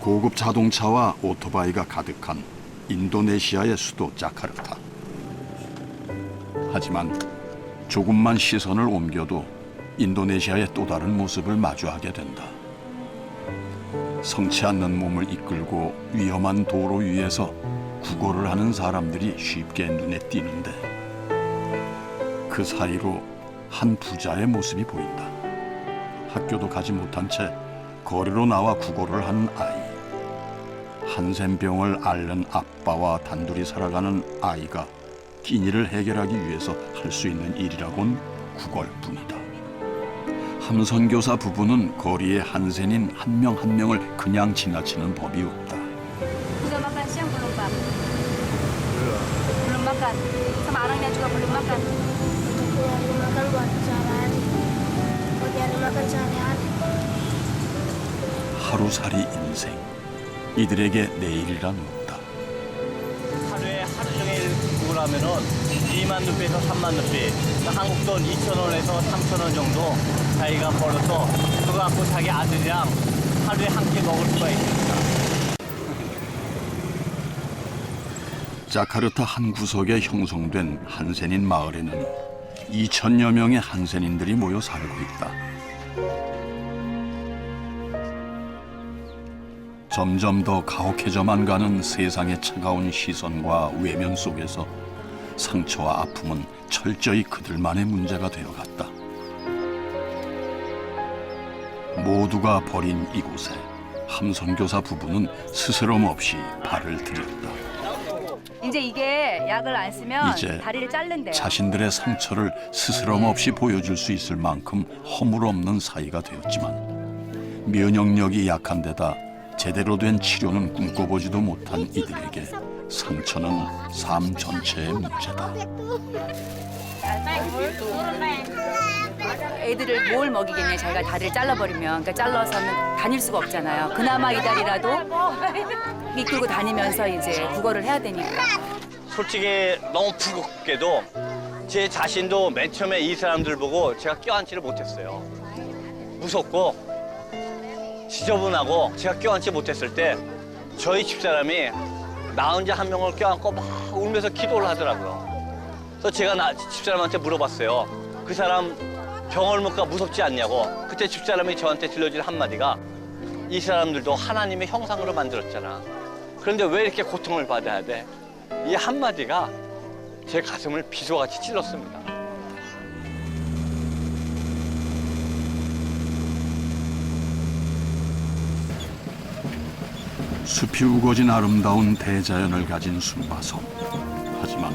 고급 자동차와 오토바이가 가득한 인도네시아의 수도 자카르타. 하지만 조금만 시선을 옮겨도 인도네시아의 또 다른 모습을 마주하게 된다. 성치 않는 몸을 이끌고 위험한 도로 위에서 구걸을 하는 사람들이 쉽게 눈에 띄는데 그 사이로 한 부자의 모습이 보인다. 학교도 가지 못한 채 거리로 나와 구걸을 하는 아이. 한센병을 앓는 아빠와 단둘이 살아가는 아이가 끼니를 해결하기 위해서 할 수 있는 일이라곤 구걸뿐이다. 함선교사 부부는 거리의 한센인 한 명 한 명을 그냥 지나치는 법이 없다. Udah makan siang belum, Pak? Belum makan. Sama anaknya juga belum makan. Untuk makan buat sehari-hari. Buat nyari makan sehari-hari. 하루살이 인생. 이들에게 내일이란 없다. 하루에 하루 종일 구걸하면은 2만 루피에서 3만 루피, 한국 돈 2,000원에서 3,000원 정도 자기가 벌어서 그거 갖고 자기 아들이랑 하루에 한 끼 먹을 수가 있습니다. 자카르타 한 구석에 형성된 한센인 마을에는 2,000여 명의 한센인들이 모여 살고 있다. 점점 더 가혹해져만 가는 세상의 차가운 시선과 외면 속에서 상처와 아픔은 철저히 그들만의 문제가 되어갔다. 모두가 버린 이곳에 함선교사 부부는 스스럼 없이 발을 들였다. 이제 이게 약을 안 쓰면 이제 다리를 자른대요. 자신들의 상처를 스스럼 없이 보여줄 수 있을 만큼 허물없는 사이가 되었지만 면역력이 약한 데다 제대로 된 치료는 꿈꿔보지도 못한 이들에게 상처는 삶 전체의 문제다. 애들을 뭘 먹이겠냐, 자기가 다리를 잘라버리면. 그러니까 잘라서는 다닐 수가 없잖아요. 그나마 이 다리라도 이끌고 다니면서 이제 구걸을 해야 되니까. 솔직히 너무 부끄럽게도 제 자신도 맨 처음에 이 사람들 보고 제가 껴안지를 못했어요. 무섭고 지저분하고 제가 껴안지 못했을 때 저희 집사람이 나 혼자 한 명을 껴안고 막 울면서 기도를 하더라고요. 그래서 제가 집사람한테 물어봤어요. 그 사람 병을 못 가 무섭지 않냐고. 그때 집사람이 저한테 들려준 한마디가 이 사람들도 하나님의 형상으로 만들었잖아. 그런데 왜 이렇게 고통을 받아야 돼? 이 한마디가 제 가슴을 비소같이 찔렀습니다. 숲이 우거진 아름다운 대자연을 가진 숨바섬. 하지만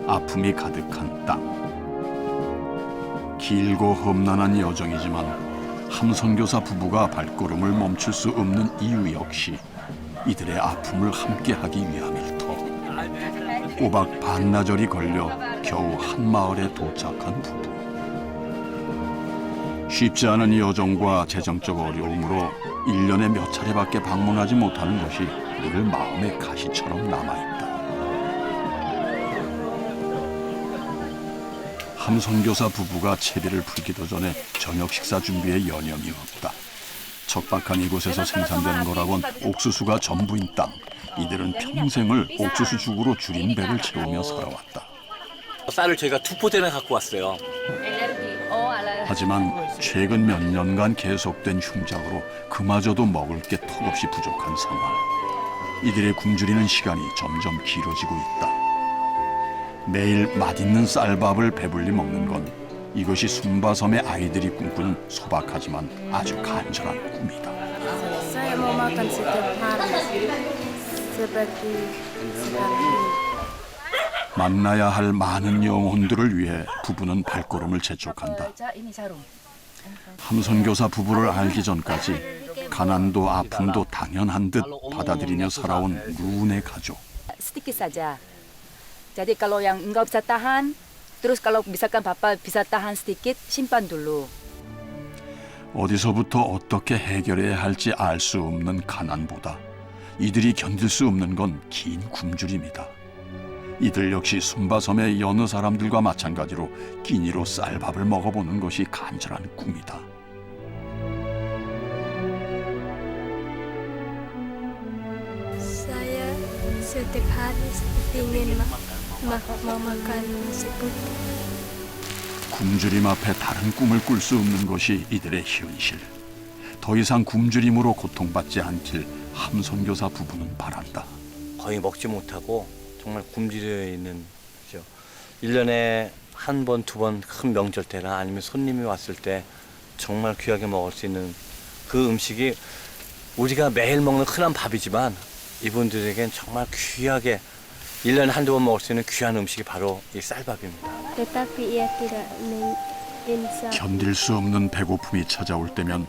아픔이 가득한 땅. 길고 험난한 여정이지만 함선교사 부부가 발걸음을 멈출 수 없는 이유 역시 이들의 아픔을 함께하기 위함일 터. 꼬박 반나절이 걸려 겨우 한 마을에 도착한 부부. 쉽지 않은 여정과 재정적 어려움으로 1년에 몇 차례밖에 방문하지 못하는 것이 늘 마음의 가시처럼 남아있다. 함선교사 부부가 채비를 풀기도 전에 저녁 식사 준비에 여념이 없다. 척박한 이곳에서 생산되는 거라곤 옥수수가 전부인 땅. 이들은 평생을 옥수수 죽으로 줄인 배를 채우며 살아왔다. 쌀을 저희가 2포대나 갖고 왔어요. 하지만 최근 몇 년간 계속된 흉작으로 그마저도 먹을 게 턱없이 부족한 상황. 이들의 굶주리는 시간이 점점 길어지고 있다. 매일 맛있는 쌀밥을 배불리 먹는 건 이것이 숨바섬의 아이들이 꿈꾸는 소박하지만 아주 간절한 꿈이다. Saya mau makan setiap hari. Seperti sekarang. 만나야 할 많은 영혼들을 위해 부부는 발걸음을 재촉한다. 자, 이미 자롱. 함선교사 부부를 알기 전까지 가난도 아픔도 당연한 듯 받아들이며 살아온 루운의 가족. 스티키 사자. Jadi kalau yang nggak bisa tahan, terus kalau misalkan papa bisa tahan sedikit, simpan dulu. 어디서부터 어떻게 해결해야 할지 알 수 없는 가난보다 이들이 견딜 수 없는 건 긴 굶주림이다. 이들 역시 숨바섬의 여느 사람들과 마찬가지로 끼니로 쌀밥을 먹어보는 것이 간절한 꿈이다. setiap hari seperti ingin makan nasi putih. 굶주림 앞에 다른 꿈을 꿀 수 없는 것이 이들의 현실. 더 이상 굶주림으로 고통받지 않길 함선교사 부부는 바란다. 거의 먹지 못하고 정말 굶주려 있는 거죠. 1년에 한 번, 두 번 큰 명절 때나 아니면 손님이 왔을 때 정말 귀하게 먹을 수 있는 그 음식이 우리가 매일 먹는 흔한 밥이지만 이분들에겐 정말 귀하게 1년에 한두 번 먹을 수 있는 귀한 음식이 바로 이 쌀밥입니다. Tetapi ia tidak insaf. 견딜 수 없는 배고픔이 찾아올 때면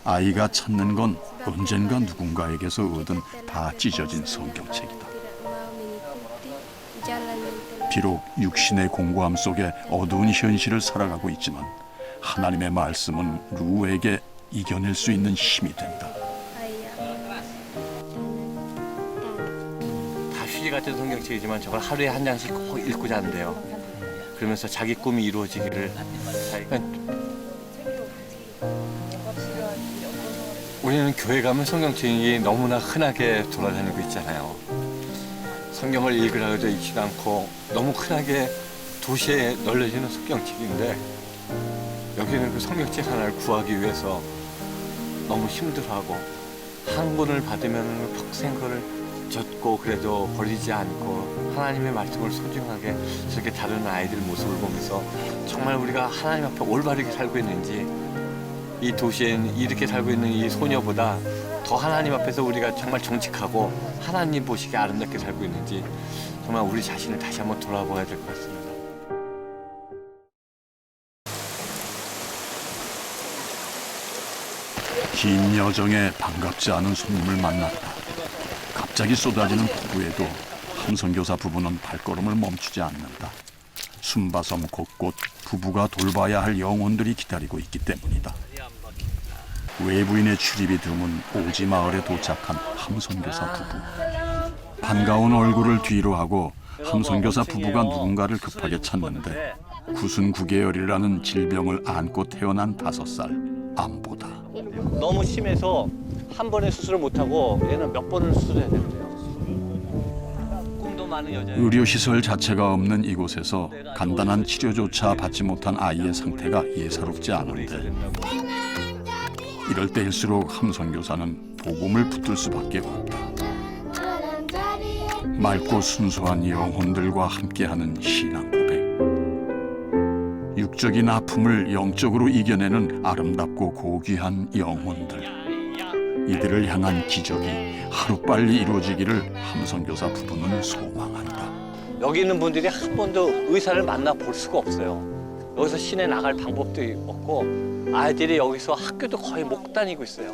아이가 찾는 건 언젠가 누군가에게서 얻은 다 찢어진 성경책이다. 비록 육신의 공고함 속에 어두운 현실을 살아가고 있지만 하나님의 말씀은 루에게 이겨낼 수 있는 힘이 된다. 다 휴지 같은 성경책이지만 저걸 하루에 한 장씩 꼭 읽고 자는데요. 그러면서 자기 꿈이 이루어지기를 자기가 우리는 교회 가면 성경책이 너무나 흔하게 돌아다니고 있잖아요. 성경을 읽으라 해도 읽지도 않고 너무 흔하게 도시에 널려지는 성경책인데 여기는 그 성경책 하나를 구하기 위해서 너무 힘들어하고 한 권을 받으면 평생 그걸 젖고 그래도 버리지 않고 하나님의 말씀을 소중하게 저렇게 다루는 아이들 모습을 보면서 정말 우리가 하나님 앞에 올바르게 살고 있는지 이 도시엔 이렇게 살고 있는 이 소녀보다 더 하나님 앞에서 우리가 정말 정직하고 하나님 보시기에 아름답게 살고 있는지 정말 우리 자신을 다시 한번 돌아봐야 될 것 같습니다. 긴 여정에 반갑지 않은 손님을 만났다. 갑자기 쏟아지는 폭우에도 함선교사 부부는 발걸음을 멈추지 않는다. 순바섬 곳곳 부부가 돌봐야 할 영혼들이 기다리고 있기 때문이다. 외부인의 출입이 드문 오지 마을에 도착한 함선교사 부부. 반가운 얼굴을 뒤로 하고 함선교사 부부가 누군가를 급하게 찾는데 구순구개열이라는 질병을 안고 태어난 5살 안보다. 너무 심해서 한 번에 수술을 못하고 얘는 몇 번을 수술해야 된대요. 꿈도 많은 여자예요. 의료시설 자체가 없는 이곳에서 간단한 치료조차 받지 못한 아이의 상태가 예사롭지 않은데 이럴 때일수록 함선교사는 복음을 붙들 수밖에 없다. 맑고 순수한 영혼들과 함께하는 신앙 고백. 육적인 아픔을 영적으로 이겨내는 아름답고 고귀한 영혼들. 이들을 향한 기적이 하루빨리 이루어지기를 함선교사 부부는 소망한다. 여기 있는 분들이 한 번도 의사를 만나볼 수가 없어요. 여기서 시내 나갈 방법도 없고 아이들이 여기서 학교도 거의 못 다니고 있어요.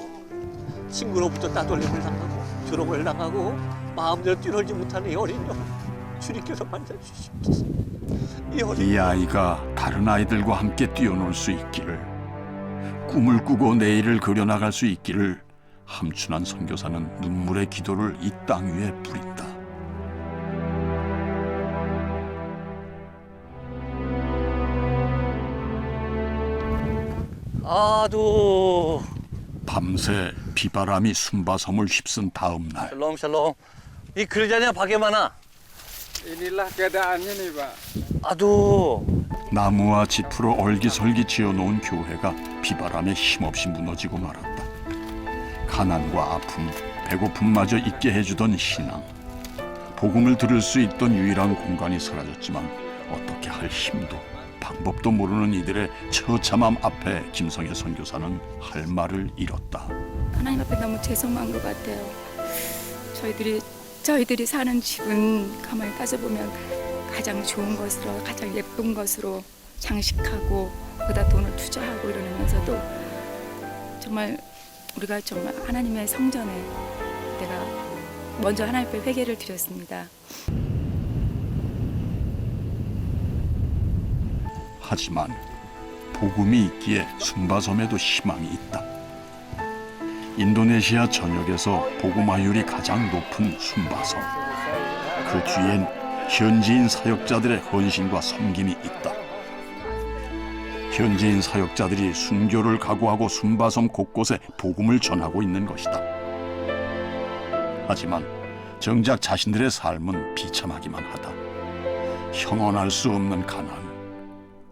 친구로부터 따돌림을 당하고 조롱을 당하고 마음대로 뛰놀지 못하는 이 어린 영 주님께서 만져주시옵소서. 이 아이가 다른 아이들과 함께 뛰어놀 수 있기를, 꿈을 꾸고 내일을 그려나갈 수 있기를 함춘환 선교사는 눈물의 기도를 이 땅 위에 뿌린다. 아두 밤새 비바람이 순바섬을 휩쓴 다음 날 샬롬 샬롬. 이 그러자냐 박예만아. Inilah keadaannya nih, Pak. 아두 나무와 짚으로 얼기설기 지어놓은 교회가 비바람에 힘없이 무너지고 말았다. 가난과 아픔, 배고픔마저 잊게 해주던 신앙. 복음을 들을 수 있던 유일한 공간이 사라졌지만 어떻게 할 힘도 방법도 모르는 이들의 처참함 앞에 김성애 선교사는 할 말을 잃었다. 하나님 앞에 너무 죄송한 것 같아요. 저희들이 사는 집은 가만히 따져보면 가장 좋은 것으로, 가장 예쁜 것으로 장식하고 거기다 돈을 투자하고 이러면서도 정말 우리가 정말 하나님의 성전에 내가 먼저 하나님 앞에 회개를 드렸습니다. 하지만 복음이 있기에 순바섬에도 희망이 있다. 인도네시아 전역에서 복음화율이 가장 높은 순바섬. 그 뒤엔 현지인 사역자들의 헌신과 섬김이 있다. 현지인 사역자들이 순교를 각오하고 순바섬 곳곳에 복음을 전하고 있는 것이다. 하지만 정작 자신들의 삶은 비참하기만 하다. 형언할 수 없는 가난,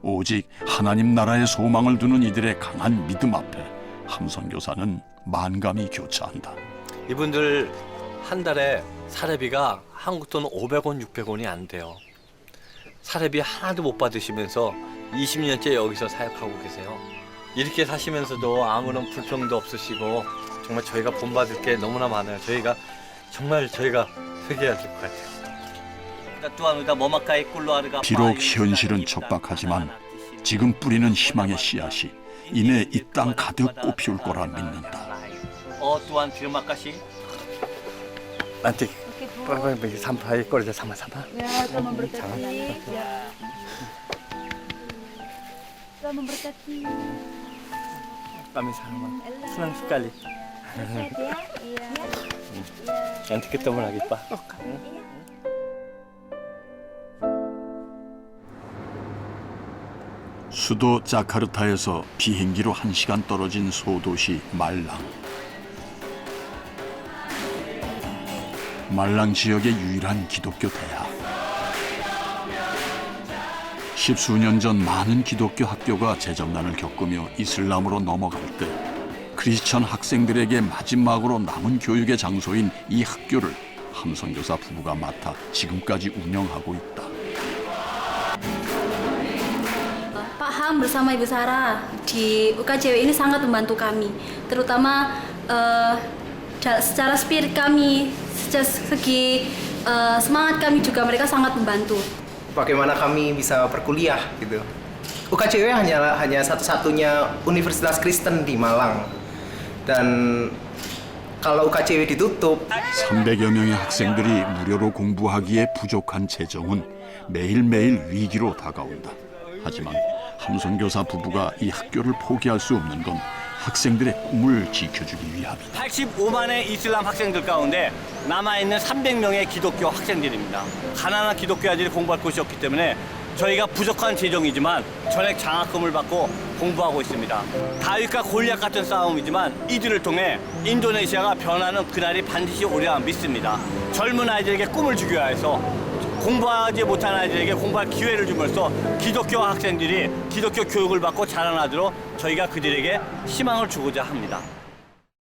오직 하나님 나라의 소망을 두는 이들의 강한 믿음 앞에 함선교사는 만감이 교차한다. 이분들 한 달에 사례비가 한국 돈 500원, 600원이 안 돼요. 사례비 하나도 못 받으시면서 20년째 여기서 사역하고 계세요. 이렇게 사시면서도 아무런 불평도 없으시고 정말 저희가 본받을 게 너무나 많아요. 저희가 회개해야 될 것 같아요. 비록 현실은 척박하지만 지금 뿌리는 희망의 씨앗이 이내 이 땅 가득 꽃피울 거라 믿는다. Tuan, terima kasih. Nanti bagi sampai kerja sama-sama. Ya, Tuhan memberkati. Ya. Tuhan memberkati. Kami sama. Senang sekali. Sehat ya. Iya. Nanti ketemu lagi, Pak. 수도 자카르타에서 비행기로 1시간 떨어진 소도시 말랑. 말랑 지역의 유일한 기독교 대학. 십수년 전 많은 기독교 학교가 재정난을 겪으며 이슬람으로 넘어갈 때 크리스천 학생들에게 마지막으로 남은 교육의 장소인 이 학교를 함선교사 부부가 맡아 지금까지 운영하고 있다. Pak Ham bersama Ibu Sarah di UKJW ini sangat membantu kami, terutama secara spirit kami, secara segi semangat kami juga mereka sangat membantu. Bagaimana kami bisa berkuliah gitu. UKJW hanya satu-satunya universitas Kristen di Malang. Dan kalau UKJW ditutup 300여 명의 학생들이 무료로 공부하기에 부족한 재정은 매일매일 위기로 다가온다. 하지만 함선교사 부부가 이 학교를 포기할 수 없는 건 학생들의 꿈을 지켜주기 위함이다. 85만의 이슬람 학생들 가운데 남아있는 300명의 기독교 학생들입니다. 가난한 기독교 아이들이 공부할 곳이었기 때문에 저희가 부족한 재정이지만 전액 장학금을 받고 공부하고 있습니다. 다윗과 골리앗 같은 싸움이지만 이들을 통해 인도네시아가 변하는 그날이 반드시 오리라 믿습니다. 젊은 아이들에게 꿈을 주기 위해서 공부하지 못한 아이들에게 공부할 기회를 줌으로써 기독교 학생들이 기독교 교육을 받고 자라나도록 저희가 그들에게 희망을 주고자 합니다.